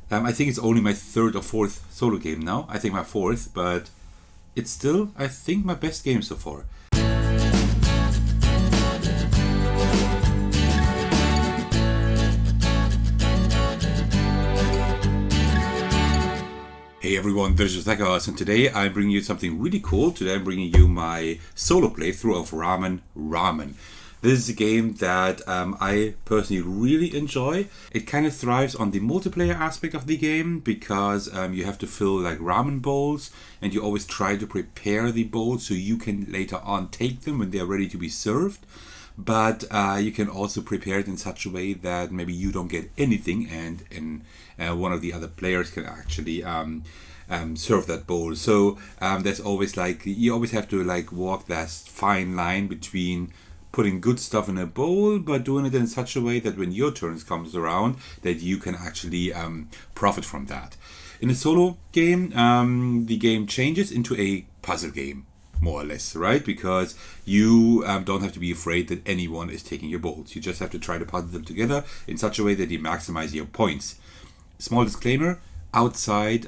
I think it's only my third or fourth solo game now. I think my fourth, but it's still, I think, my best game so far. Hey everyone, this is Thecos, and today I'm bringing you something really cool. Today I'm bringing you my solo playthrough of Ramen. This is a game that I personally really enjoy. It kind of thrives on the multiplayer aspect of the game because you have to fill like ramen bowls, and you always try to prepare the bowls so you can later on take them when they're ready to be served. But you can also prepare it in such a way that maybe you don't get anything, and one of the other players can actually serve that bowl. So there's always you always have to walk that fine line between putting good stuff in a bowl, but doing it in such a way that when your turn comes around, that you can actually profit from that. In a solo game, the game changes into a puzzle game, more or less, right? Because you don't have to be afraid that anyone is taking your bowls. You just have to try to puzzle them together in such a way that you maximize your points. Small disclaimer, outside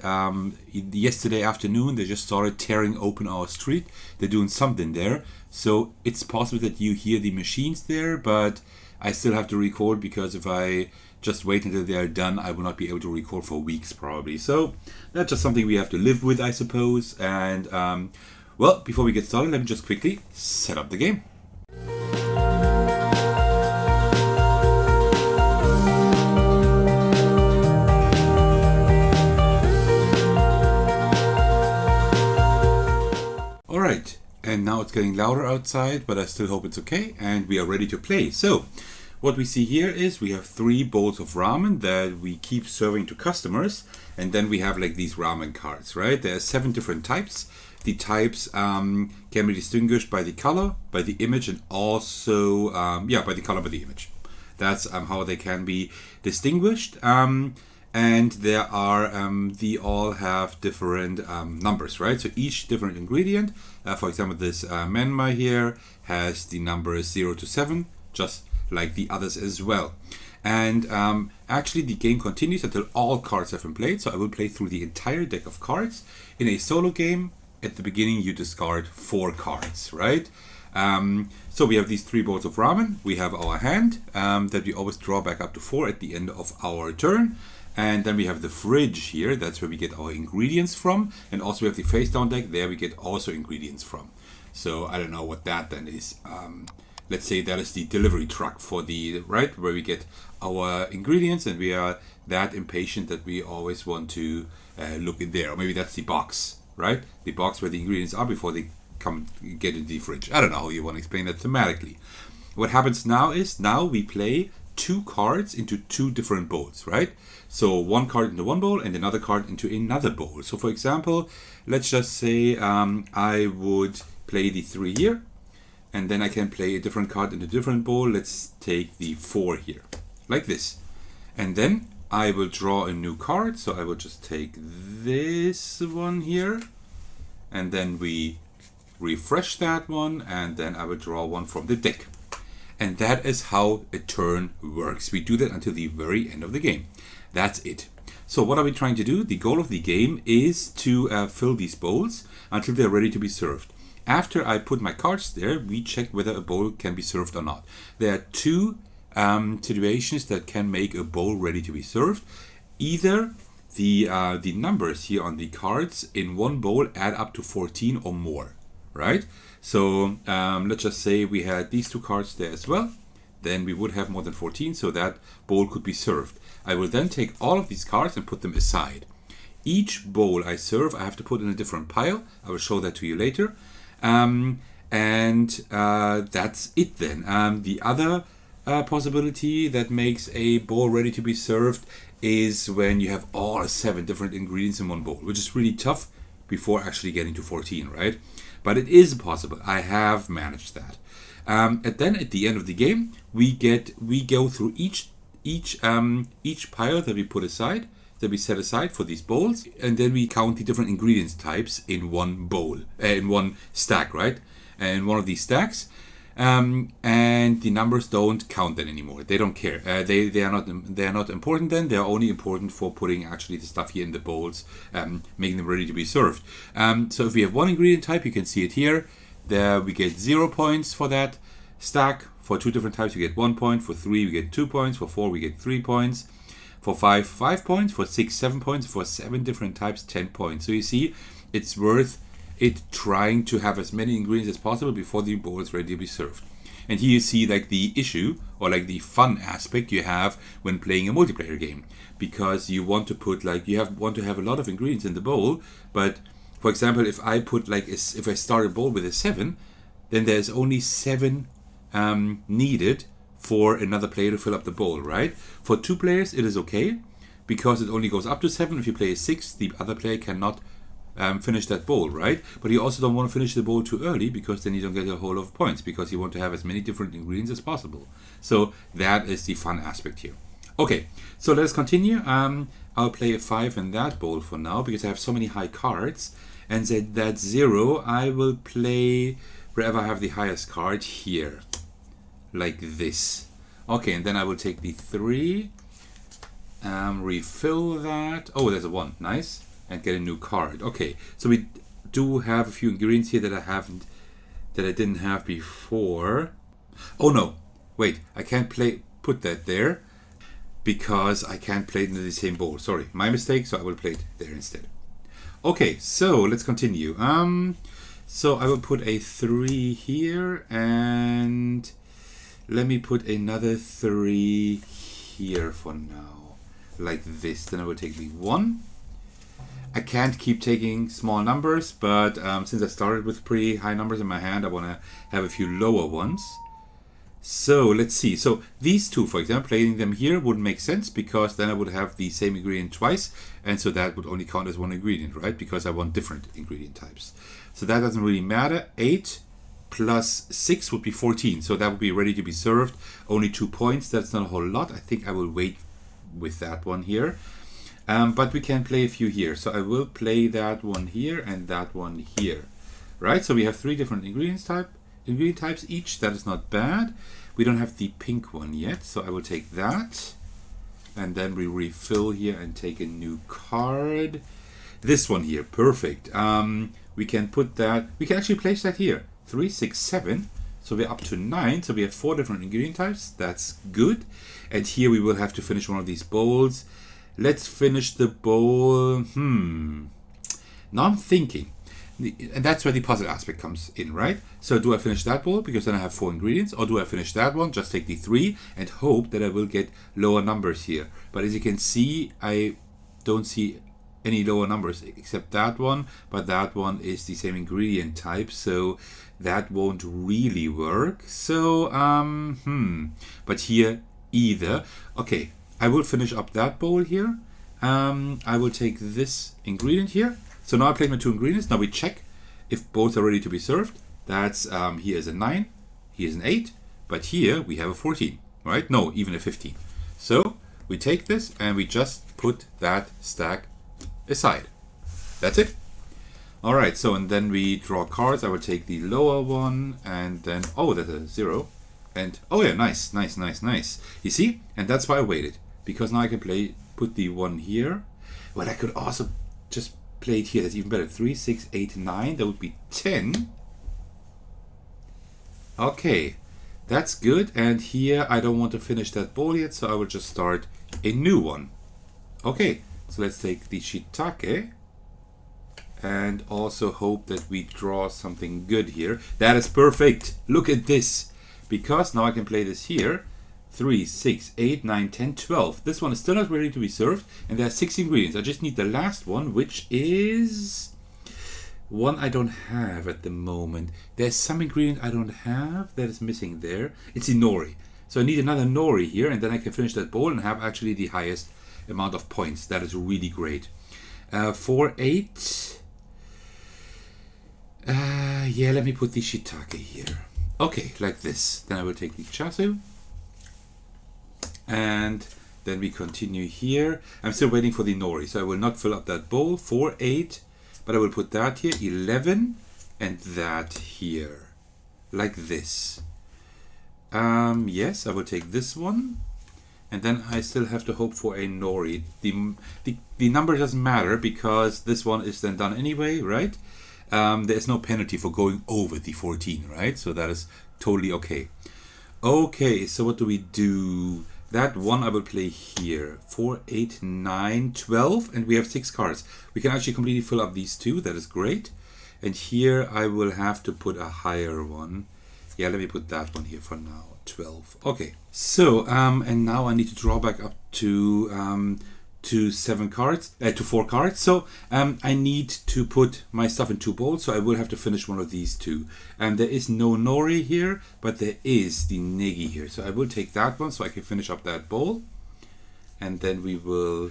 yesterday afternoon they just started tearing open our street. They're doing something there, so it's possible that you hear the machines there, but I still have to record, because if I just wait until they are done, I will not be able to record for weeks probably. So that's just something we have to live with, I suppose. And well, before we get started, let me just quickly set up the game. Alright, and now it's getting louder outside, but I still hope it's okay, and we are ready to play. So, what we see here is we have 3 bowls of ramen that we keep serving to customers, and then we have these ramen cards, right? There are 7 different types. The types can be distinguished by the color, by the image, and also, by the color, by the image. That's how they can be distinguished. And there are, they all have different numbers, right? So each different ingredient, for example, this menma here has the numbers 0 to 7, just like the others as well. And actually the game continues until all cards have been played. So I will play through the entire deck of cards. In a solo game, at the beginning you discard 4 cards, right? So we have these 3 bowls of ramen. We have our hand that we always draw back up to 4 at the end of our turn. And then we have the fridge here. That's where we get our ingredients from. And also we have the face down deck. There we get also ingredients from. So I don't know what that then is. Let's say that is the delivery truck for the, right, where we get our ingredients, and we are that impatient that we always want to look in there. Or maybe that's the box, right? The box where the ingredients are before they come get into the fridge. I don't know how you want to explain that thematically. What happens now is, now we play 2 cards into 2 different bowls, right? So 1 card into one bowl and another card into another bowl. So for example, let's just say I would play the 3 here, and then I can play a different card into a different bowl. Let's take the 4 here, like this. And then I will draw a new card. So I will just take this one here, and then we refresh that one, and then I will draw one from the deck. And that is how a turn works. We do that until the very end of the game. That's it. So what are we trying to do? The goal of the game is to fill these bowls until they're ready to be served. After I put my cards there, we check whether a bowl can be served or not. There are 2 situations that can make a bowl ready to be served. Either the numbers here on the cards in one bowl add up to 14 or more, right? So let's just say we had these 2 cards there as well. Then we would have more than 14, so that bowl could be served. I will then take all of these cards and put them aside. Each bowl I serve, I have to put in a different pile. I will show that to you later. And that's it then. The other possibility that makes a bowl ready to be served is when you have all 7 different ingredients in one bowl, which is really tough before actually getting to 14, right? But it is possible. I have managed that. And then at the end of the game, we go through each pile that we put aside, that we set aside for these bowls, and then we count the different ingredients types in one bowl, in one stack, right? And one of these stacks, And the numbers don't count then anymore. They don't care. They are not important then. They are only important for putting actually the stuff here in the bowls, making them ready to be served. So if we have one ingredient type, you can see it here. There we get 0 points for that stack. For 2 different types, you get 1 point. For 3, we get 2 points. For 4, we get 3 points. For 5, 5 points. For 6, 7 points. For 7 different types, 10 points. So you see, it's worth it trying to have as many ingredients as possible before the bowl is ready to be served. And here you see like the issue or like the fun aspect you have when playing a multiplayer game, because you want to put like want to have a lot of ingredients in the bowl. But for example, if I put like if I start a bowl with a 7, then there's only 7 needed for another player to fill up the bowl, right? For 2 players it is okay, because it only goes up to 7. If you play a 6, the other player cannot finish that bowl, right? But you also don't want to finish the bowl too early, because then you don't get a whole lot of points, because you want to have as many different ingredients as possible. So that is the fun aspect here. Okay, so let's continue. I'll play a 5 in that bowl for now, because I have so many high cards. And that 0, I will play wherever I have the highest card here, like this. Okay, and then I will take the 3, refill that. Oh, there's a 1, nice. And get a new card. Okay, so we do have a few ingredients here that I didn't have before. Oh no, wait, I can't put that there because I can't play it into the same bowl. Sorry, my mistake. So I will play it there instead. Okay, so let's continue. So I will put a 3 here, and let me put another 3 here for now, like this. Then I will take the 1. I can't keep taking small numbers, but since I started with pretty high numbers in my hand, I want to have a few lower ones. So let's see. So these 2, for example, playing them here wouldn't make sense, because then I would have the same ingredient twice, and so that would only count as 1 ingredient, right? Because I want different ingredient types. So that doesn't really matter. 8 plus 6 would be 14, so that would be ready to be served. Only 2 points. That's not a whole lot. I think I will wait with that one here. But we can play a few here. So I will play that one here and that one here, right? So we have 3 different ingredient types each. That is not bad. We don't have the pink one yet, so I will take that. And then we refill here and take a new card. This one here, perfect. We can put that, we can actually place that here. 3, 6, 7. So we're up to 9. So we have 4 different ingredient types. That's good. And here we will have to finish one of these bowls. Let's finish the bowl. Now I'm thinking, and that's where the puzzle aspect comes in, right? So do I finish that bowl because then I have 4 ingredients, or do I finish that one, just take the 3 and hope that I will get lower numbers here? But as you can see, I don't see any lower numbers except that one, but that one is the same ingredient type, so that won't really work. So but here either. Okay, I will finish up that bowl here. I will take this ingredient here. So now I played my 2 ingredients. Now we check if both are ready to be served. That's here is a 9, here is an 8, but here we have a 14, right? No, even a 15. So we take this and we just put that stack aside. That's it. All right, so and then we draw cards. I will take the lower one, and then, oh, that's a 0. And, oh yeah, nice, nice, nice, nice. You see? And that's why I waited, because now I can put the 1 here. Well, I could also just play it here. That's even better. 3, 6, 8, 9. That would be 10. Okay, that's good. And here I don't want to finish that bowl yet, so I will just start a new one. Okay, so let's take the shiitake and also hope that we draw something good here. That is perfect. Look at this. Because now I can play this here. 3, 6, 8, 9, 10, 12. This one is still not ready to be served, and there are 6 ingredients. I just need the last one, which is one I don't have at the moment. There's some ingredient I don't have that is missing there. It's the nori. So I need another nori here, and then I can finish that bowl and have actually the highest amount of points. That is really great. 4, 8. Yeah, let me put the shiitake here. Okay, like this. Then I will take the chasu. And then we continue here. I'm still waiting for the nori, so I will not fill up that bowl. 4, 8, but I will put that here. 11, and that here, like this. Yes, I will take this one. And then I still have to hope for a nori. The number doesn't matter because this one is then done anyway, right? There's no penalty for going over the 14, right? So that is totally okay. Okay, so what do we do? That one I will play here. 4, 8, 9, 12, and we have 6 cards. We can actually completely fill up these two. That is great. And here I will have to put a higher one. Yeah, let me put that one here for now. 12. Okay. So, and now I need to draw back up to 7 cards, to 4 cards. So, I need to put my stuff in 2 bowls. So I will have to finish one of these two. There is no nori here, but there is the negi here. So I will take that one so I can finish up that bowl. And then we will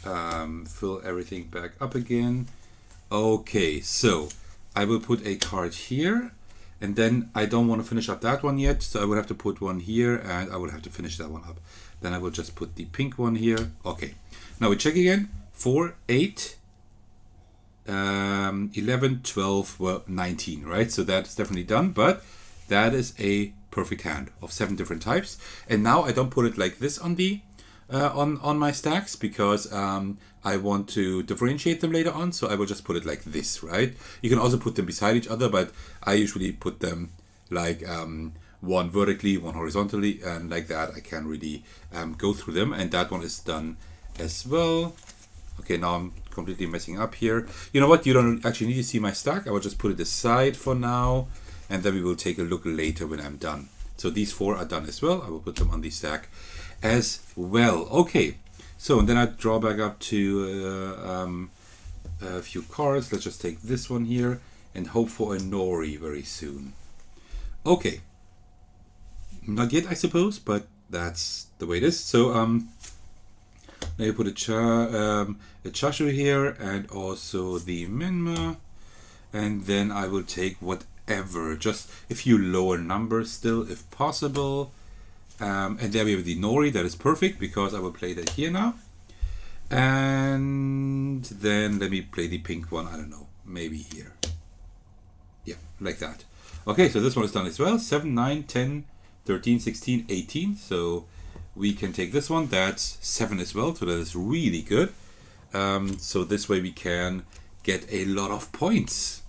fill everything back up again. Okay, so I will put a card here. And then I don't want to finish up that one yet, so I will have to put one here, and I will have to finish that one up. Then I will just put the pink one here. Okay, now we check again. 4, 8, 11, 12, well, 19, right? So that's definitely done, but that is a perfect hand of 7 different types. And now I don't put it like this on the on my stacks because I want to differentiate them later on, so I will just put it like this, right? You can also put them beside each other, but I usually put them like one vertically, one horizontally, and like that I can really go through them. And that one is done as well. Okay, now I'm completely messing up here. You know what? You don't actually need to see my stack. I will just put it aside for now, and then we will take a look later when I'm done. So these 4 are done as well. I will put them on the stack as well. Okay, so and then I draw back up to a few cards. Let's just take this one here and hope for a nori very soon. Okay, not yet I suppose, but that's the way it is. So now you put a chashu here and also the menma, and then I will take whatever, just a few lower numbers still if possible. And there we have the nori. That is perfect because I will play that here now. And then let me play the pink one. I don't know, maybe here. Yeah, like that. Okay, so this one is done as well. 7, 9, 10, 13, 16, 18. So we can take this one. That's 7 as well. So that is really good. So this way we can get a lot of points.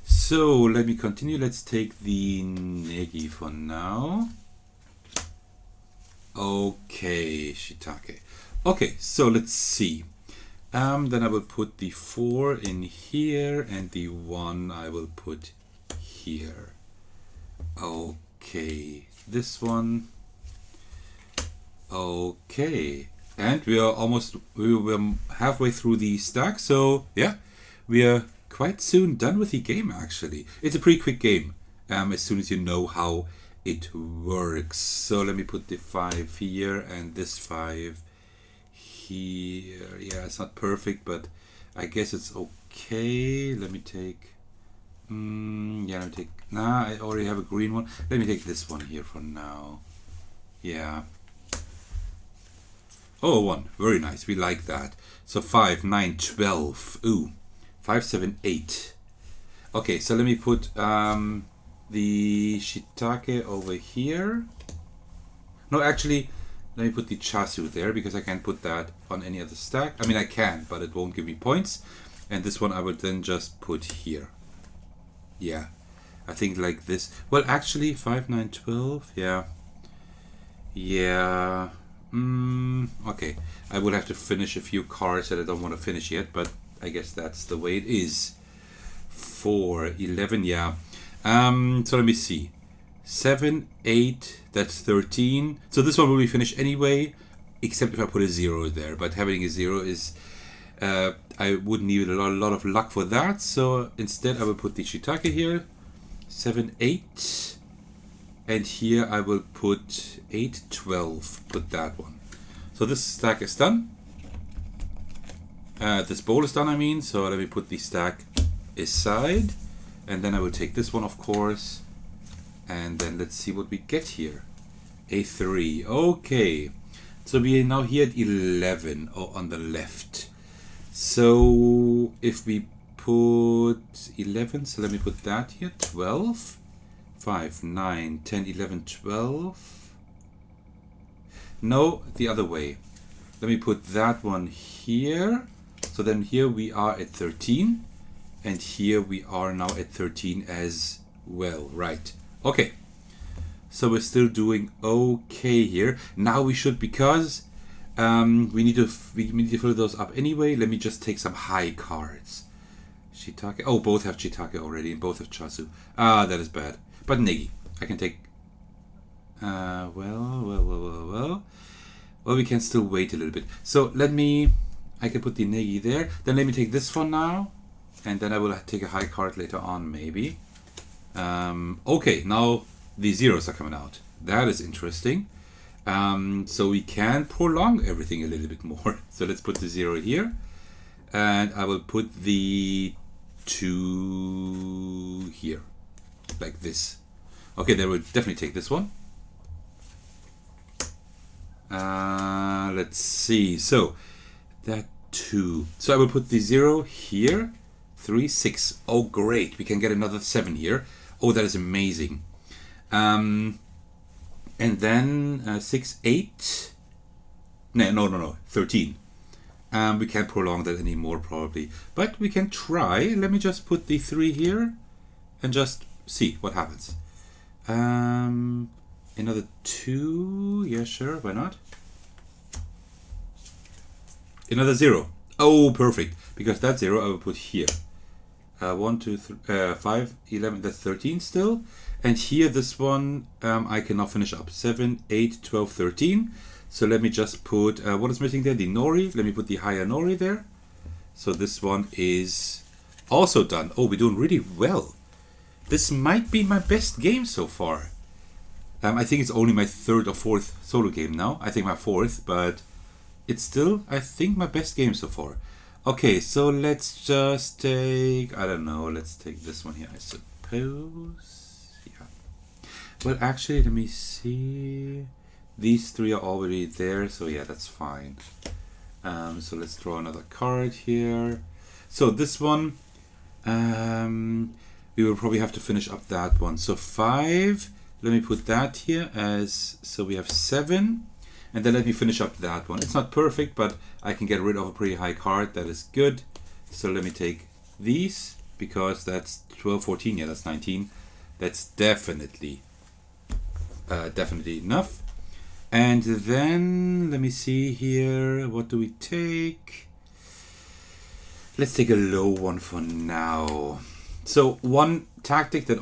So let me continue. Let's take the negi for now. Okay, shiitake. Okay, so let's see. Then I will put the 4 in here and the 1 I will put here. Okay, this one. Okay, and we were halfway through the stack. So yeah, we are quite soon done with the game actually. It's a pretty quick game as soon as you know how it works. So let me put the 5 here and this 5 here. Yeah, it's not perfect, but I guess it's okay. Let me take I already have a green one. Let me take this one here for now. Yeah. Oh, 1. Very nice. We like that. So 5, 9, 12. Ooh. 5, 7, 8. Okay, so let me put the shiitake over here. No, actually, let me put the chasu there because I can't put that on any other stack. I mean, I can, but it won't give me points. And this one I will then just put here. Yeah, I think like this. Well, actually, 5, 9, 12. Yeah. Yeah. Okay, I will have to finish a few cards that I don't want to finish yet, but I guess that's the way it is. 4, 11, yeah. So let me see. 7, 8, that's 13. So this one will be finished anyway, except if I put a 0 there. But having a 0 is, I would need a lot of luck for that. So instead I will put the shiitake here. 7, 8. And here I will put 8, 12. Put that one. So this stack is done. This bowl is done, I mean. So let me put the stack aside. And then I will take this one, of course. And then let's see what we get here. A 3. Okay. So we are now here at 11 on the left. So if we put 11, so let me put that here. 12. 5, 9, 10, 11, 12. No, the other way. Let me put that one here. So then here we are at 13. And here we are now at 13 as well. Right. Okay. So we're still doing okay here. Now we should, because we need to fill those up anyway. Let me just take some high cards. Shiitake. Oh, both have shiitake already, and both have chasu. Ah, that is bad. But negi, I can take. Well, we can still wait a little bit. So I can put the negi there. Then let me take this one now, and then I will take a high card later on, maybe. Okay, now the zeros are coming out. That is interesting. So we can prolong everything a little bit more. So let's put the 0 here. And I will put the 2 here. Like this. Okay, then we'll definitely take this one. Let's see. So that 2. So I will put the 0 here. 3, 6. Oh, great. We can get another 7 here. Oh, that is amazing. And then 6, 8. No. 13. We can't prolong that anymore, probably. But we can try. Let me just put the 3 here and just see what happens. Another 2. Yeah, sure. Why not? Another 0. Oh, perfect. Because that 0 I will put here. 1, 2, 3, 5, 11. That's 13 still. And here, this one, I can now finish up. 7, 8, 12, 13. So let me just put, what is missing there? The nori. Let me put the higher nori there. So this one is also done. Oh, we're doing really well. This might be my best game so far. I think it's only my 3rd or 4th solo game now. I think my 4th, but it's still, I think, my best game so far. Okay, so let's just take, I don't know, let's take this one here, I suppose. Yeah. Well, actually, let me see. These 3 are already there, so yeah, that's fine. So let's draw another card here. So this one, we will probably have to finish up that one. So 5, let me put that here as, so we have 7. And then let me finish up that one. It's not perfect, but I can get rid of a pretty high card. That is good. So let me take these, because that's 12, 14. Yeah, that's 19. That's definitely enough. And then let me see here. What do we take? Let's take a low one for now. So one tactic that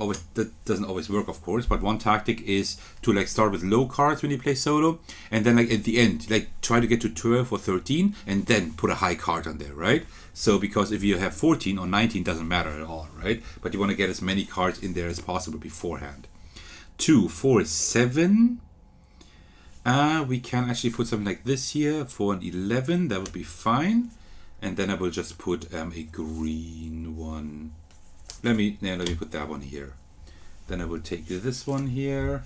doesn't always work, of course, but one tactic is to like start with low cards when you play solo, and then like at the end, like try to get to 12 or 13, and then put a high card on there, right? So because if you have 14 or 19, doesn't matter at all, right? But you want to get as many cards in there as possible beforehand. 2, 4, 7. We can actually put something like this here for an 11. That would be fine. And then I will just put a green one. Let me put that one here. Then I will take this one here.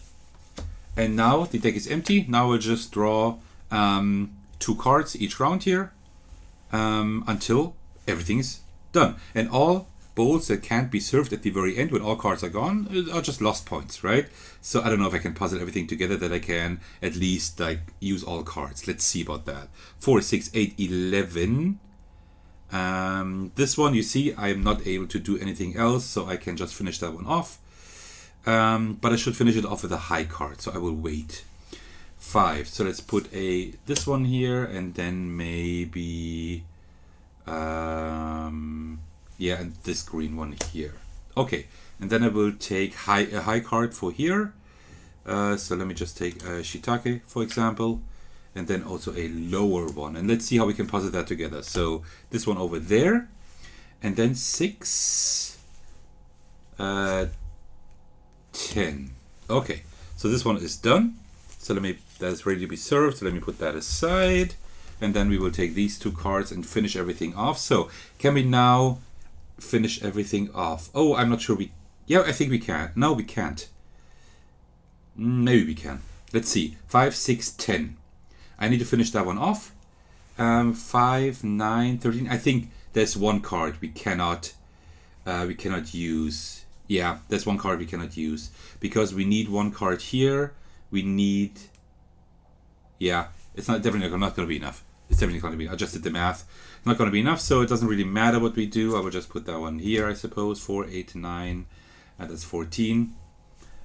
And now the deck is empty. Now we'll just draw 2 cards each round here until everything's done. And all bowls that can't be served at the very end when all cards are gone are just lost points, right? So I don't know if I can puzzle everything together that I can at least like use all cards. Let's see about that. 4, 6, 8, 11. This one, you see, I am not able to do anything else, so I can just finish that one off. But I should finish it off with a high card, so I will wait. 5. So let's put this one here, and then maybe yeah, and this green one here. Okay, and then I will take a high card for here. So let me just take shiitake, for example. And then also a lower one. And let's see how we can puzzle that together. So this one over there. And then 6. 10. Okay. So this one is done. So that's ready to be served. So let me put that aside. And then we will take these 2 cards and finish everything off. So can we now finish everything off? Oh, I'm not sure yeah, I think we can. No, we can't. Maybe we can. Let's see. 5, 6, 10. I need to finish that one off. 5, 9, 13. I think there's one card we cannot use Yeah, that's one card we cannot use because we need one card here. We need. Yeah, it's definitely not going to be enough. It's definitely going to be. I just did the math. It's not going to be enough, so it doesn't really matter what we do. I will just put that one here, I suppose. 4, 8, 9, and that's 14.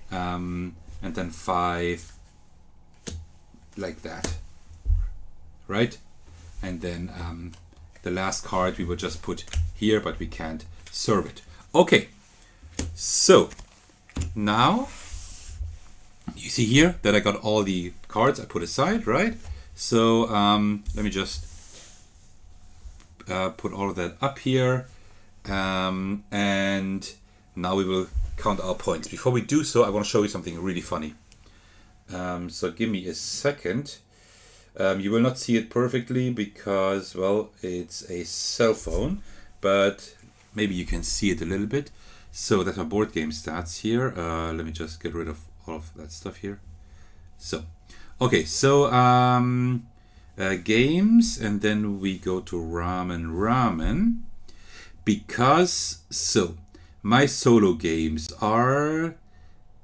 And then 5, like that. Right? And then the last card we will just put here, but we can't serve it. Okay. So now you see here that I got all the cards I put aside, right? So let me just put all of that up here, and now we will count our points. Before we do so, I want to show you something really funny. So give me a second. You will not see it perfectly because, well, it's a cell phone, but maybe you can see it a little bit. So that's my board game stats here. Let me just get rid of all of that stuff here. So, okay, so games, and then we go to Ramen. Because, so, my solo games are,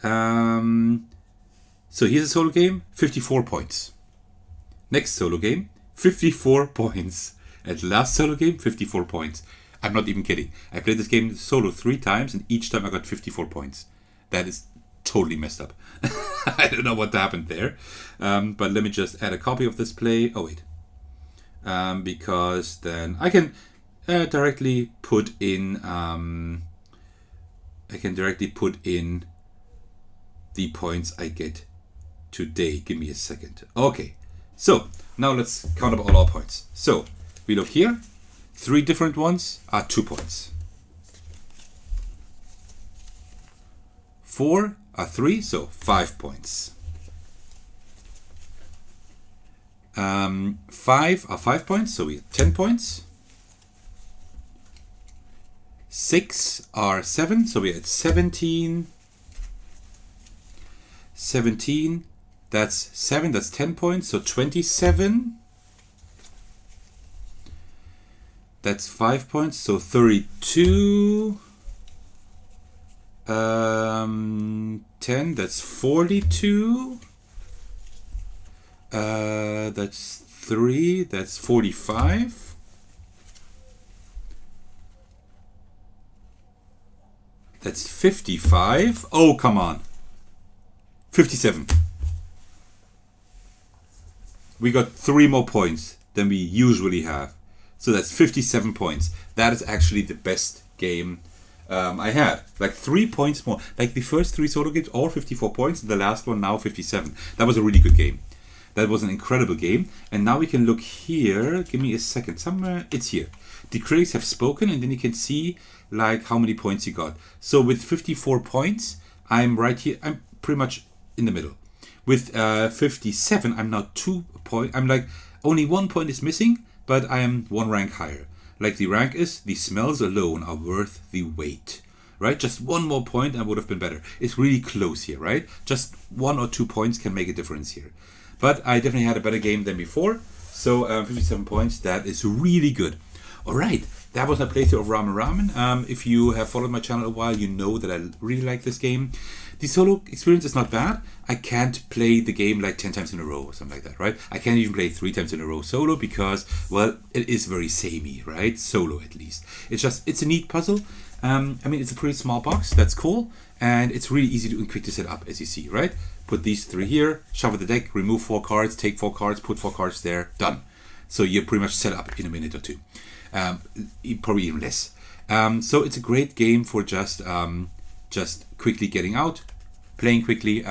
so here's a solo game, 54 points. Next solo game, 54 points. And last solo game, 54 points. I'm not even kidding. I played this game solo 3 times, and each time I got 54 points. That is totally messed up. I don't know what happened there. But let me just add a copy of this play. Oh, wait. Because then I can directly put in... the points I get today. Give me a second. Okay. So, now let's count up all our points. So, we look here. 3 different ones are 2 points. 4 are 3, so 5 points. 5 are 5 points, so we have 10 points. 6 are 7, so we had 17. 17, that's 7, that's 10 points, so 27. That's 5 points, so 32. 10, that's 42. That's 3, that's 45. That's 55. Oh, come on. 57. We got 3 more points than we usually have. So that's 57 points. That is actually the best game I had. Like 3 points more. Like the first 3 solo games, all 54 points. The last one now 57. That was a really good game. That was an incredible game. And now we can look here. Give me a second. Somewhere. It's here. The critics have spoken, and then you can see like how many points you got. So with 54 points, I'm right here. I'm pretty much in the middle. With 57, I'm now 2 points. I'm like only 1 point is missing, but I am 1 rank higher. Like the rank is, the smells alone are worth the wait. Right? Just 1 more point and would have been better. It's really close here, right? Just 1 or 2 points can make a difference here. But I definitely had a better game than before. So 57 points, that is really good. Alright, that was my playthrough of Ramen. If you have followed my channel a while, you know that I really like this game. The solo experience is not bad. I can't play the game like 10 times in a row or something like that, right? I can't even play 3 times in a row solo because, well, it is very samey, right? Solo at least. It's a neat puzzle. I mean, it's a pretty small box. That's cool. And it's really easy and quick to set up, as you see, right? Put these 3 here, shuffle the deck, remove 4 cards, take 4 cards, put 4 cards there, done. So you're pretty much set up in a minute or 2. Probably even less. So it's a great game for just quickly getting out, playing quickly,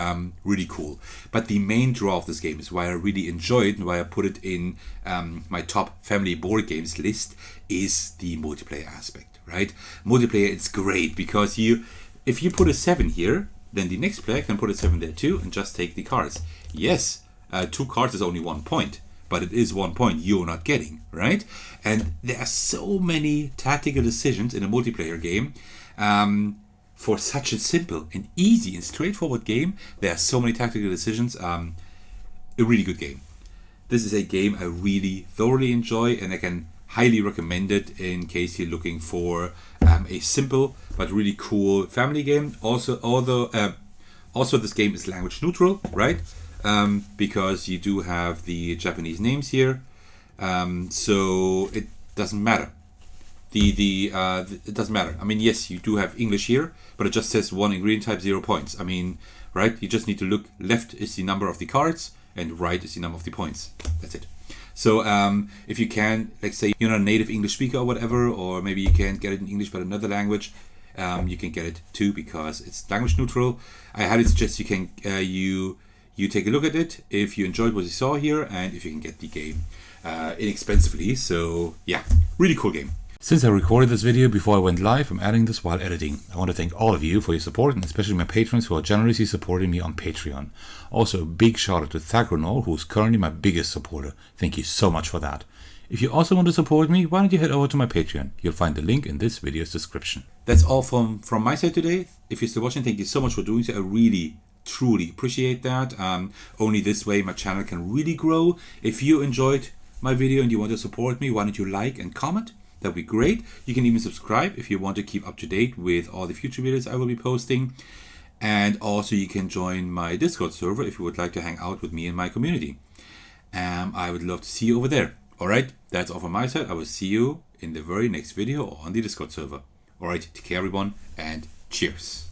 really cool. But the main draw of this game is why I really enjoy it and why I put it in my top family board games list is the multiplayer aspect, right? Multiplayer, it's great because if you put a 7 here, then the next player can put a 7 there too and just take the cards. Yes, 2 cards is only 1 point. But it is 1 point you're not getting, right? And there are so many tactical decisions in a multiplayer game. For such a simple and easy and straightforward game, there are so many tactical decisions. A really good game. This is a game I really thoroughly enjoy, and I can highly recommend it in case you're looking for a simple but really cool family game. Also, also this game is language neutral, right? Because you do have the Japanese names here, so it doesn't matter. It doesn't matter. I mean, yes, you do have English here, but it just says 1 ingredient type, 0 points. I mean, right? You just need to look. Left is the number of the cards, and right is the number of the points. That's it. So if you can, like, say you're not a native English speaker or whatever, or maybe you can't get it in English but another language, you can get it too because it's language neutral. I highly suggest you can you take a look at it if you enjoyed what you saw here, and if you can get the game inexpensively. So yeah, really cool game. Since I recorded this video before I went live, I'm adding this while editing. I want to thank all of you for your support, and especially my patrons who are generously supporting me on Patreon. Also, a big shout out to Thecos, who is currently my biggest supporter. Thank you so much for that. If you also want to support me, why don't you head over to my Patreon? You'll find the link in this video's description. That's all from my side today. If you're still watching, thank you so much for doing so. I really, truly appreciate that. Only this way my channel can really grow. If you enjoyed my video and you want to support me, why don't you like and comment? That'd be great. You can even subscribe if you want to keep up to date with all the future videos I will be posting. And also you can join my Discord server if you would like to hang out with me and my community. I would love to see you over there. Alright, that's all from my side. I will see you in the very next video or on the Discord server. Alright, take care everyone, and cheers.